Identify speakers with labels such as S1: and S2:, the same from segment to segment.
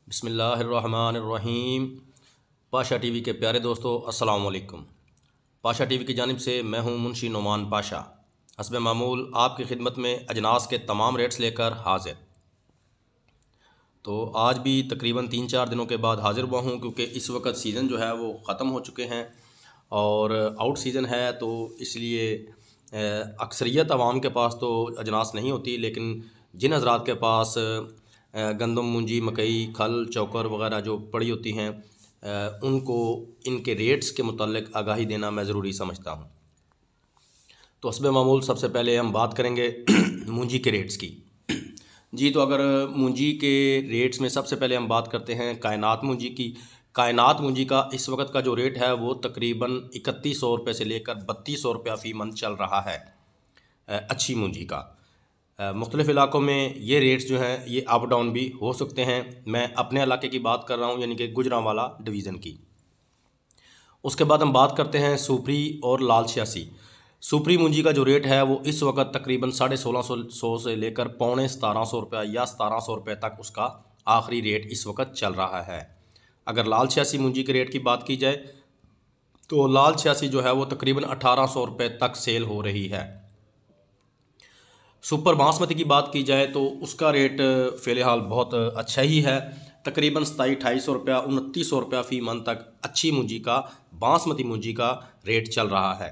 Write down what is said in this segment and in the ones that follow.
S1: बिस्मिल्लाहिर्रहमानिर्रहीम। पाशा टीवी के प्यारे दोस्तों, अस्सलाम वालेकुम। पाशा टीवी की जानिब से मैं हूं मुंशी नोमान पाशा। हस्ब मामूल आपकी खिदमत में अजनास के तमाम रेट्स लेकर हाजिर। तो आज भी तकरीबन 3-4 दिनों के बाद हाज़िर हुआ हूं, क्योंकि इस वक्त सीज़न जो है वो ख़त्म हो चुके हैं और आउट सीज़न है, तो इसलिए अक्सरियत आवाम के पास तो अजनास नहीं होती, लेकिन जिन हज़रात के पास गंदम, मूंजी, मकई, खल, चोकर वगैरह जो पड़ी होती हैं, उनको इनके रेट्स के मुतालिक आगाही देना मैं ज़रूरी समझता हूँ। तो हस्ब मामूल सबसे पहले हम बात करेंगे मूंजी के रेट्स की। जी, तो अगर मूंजी के रेट्स में सबसे पहले हम बात करते हैं कायनात मूंजी की। कायनात मूंजी का इस वक्त का जो रेट है वो तकरीबन 3100 रुपये से लेकर 3200 रुपया फ़ी मन चल रहा है अच्छी मूंजी का। मुख्तलिफ़ इलाक़ों में ये रेट्स जो हैं ये अप डाउन भी हो सकते हैं। मैं अपने इलाके की बात कर रहा हूँ, यानी कि गुजरांवाला डिवीज़न की। उसके बाद हम बात करते हैं सुपरी और लाल 86। सुपरी मूंजी का जो रेट है वो इस वक्त तकरीबन 1650 से लेकर 1750 रुपया या 1700 रुपये तक उसका आखिरी रेट इस वक्त चल रहा है। अगर लाल 86 मूंजी के रेट की बात की जाए तो लाल 86 जो है वो तकरीबन 1800 रुपये तक सेल हो रही है। सुपर बासमती की बात की जाए तो उसका रेट फ़िलहाल बहुत अच्छा ही है, तकरीबन 2700-2800 रुपया 2900 रुपया फ़ी मन तक अच्छी मूंजी का, बासमती मूंजी का रेट चल रहा है।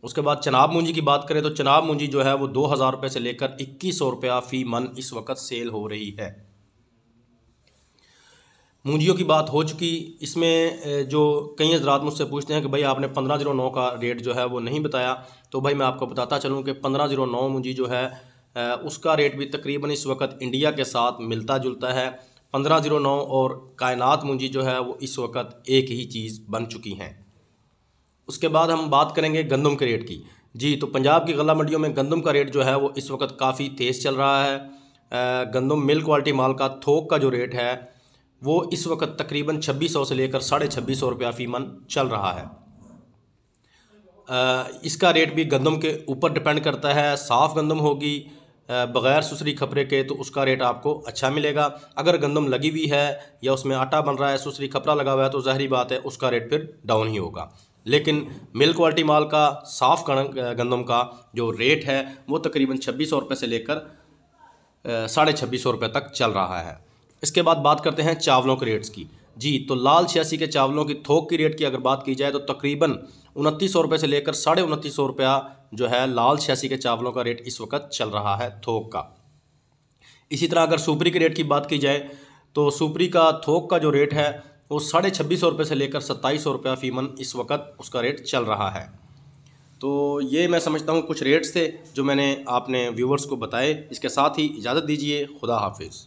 S1: उसके बाद चनाब मूंजी की बात करें तो चनाब मूंजी जो है वो 2000 रुपये से लेकर 2100 रुपया फ़ी मन इस वक्त सेल हो रही है। मूंजियों की बात हो चुकी। इसमें जो कई हज़रात मुझसे पूछते हैं कि भाई आपने 1509 का रेट जो है वो नहीं बताया, तो भाई मैं आपको बताता चलूँ कि 1509 मूंजी जो है उसका रेट भी तकरीबन इस वक्त इंडिया के साथ मिलता जुलता है। 1509 और कायनात मूंजी जो है वो इस वक्त एक ही चीज़ बन चुकी हैं। उसके बाद हम बात करेंगे गंदम के रेट की। जी, तो पंजाब की गला मंडियों में गंदम का रेट जो है वो इस वक्त काफ़ी तेज़ चल रहा है। गंदम मिल क्वालिटी माल का थोक का जो रेट है वो इस वक्त तकरीबन 2600 से लेकर 2650 रुपया फ़ी मन चल रहा है। इसका रेट भी गंदम के ऊपर डिपेंड करता है। साफ़ गंदम होगी बग़ैर सुसरी खपरे के तो उसका रेट आपको अच्छा मिलेगा। अगर गंदम लगी हुई है या उसमें आटा बन रहा है, सुसरी खपरा लगा हुआ है, तो ज़ाहिरी बात है उसका रेट फिर डाउन ही होगा। लेकिन मिल क्वालिटी माल का साफ़ गंदम का जो रेट है वो तकरीबन 2600 रुपये से लेकर 2650 रुपये तक चल रहा है। इसके बाद बात करते हैं चावलों के रेट्स की। जी, तो लाल 86 के चावलों की थोक की रेट की अगर बात की जाए तो तकरीबन 2900 रुपये से लेकर 2950 रुपया जो है लाल 86 के चावलों का रेट इस वक्त चल रहा है थोक का। इसी तरह अगर सुपरी के रेट की बात की जाए तो सुपरी का थोक का जो रेट है वो 2650 रुपये से लेकर 2700 रुपया फ़ी मन इस वक्त उसका रेट चल रहा है। तो ये मैं समझता हूँ कुछ रेट्स थे जो मैंने आपने व्यूवर्स को बताए। इसके साथ ही इजाज़त दीजिए। खुदा हाफिज़।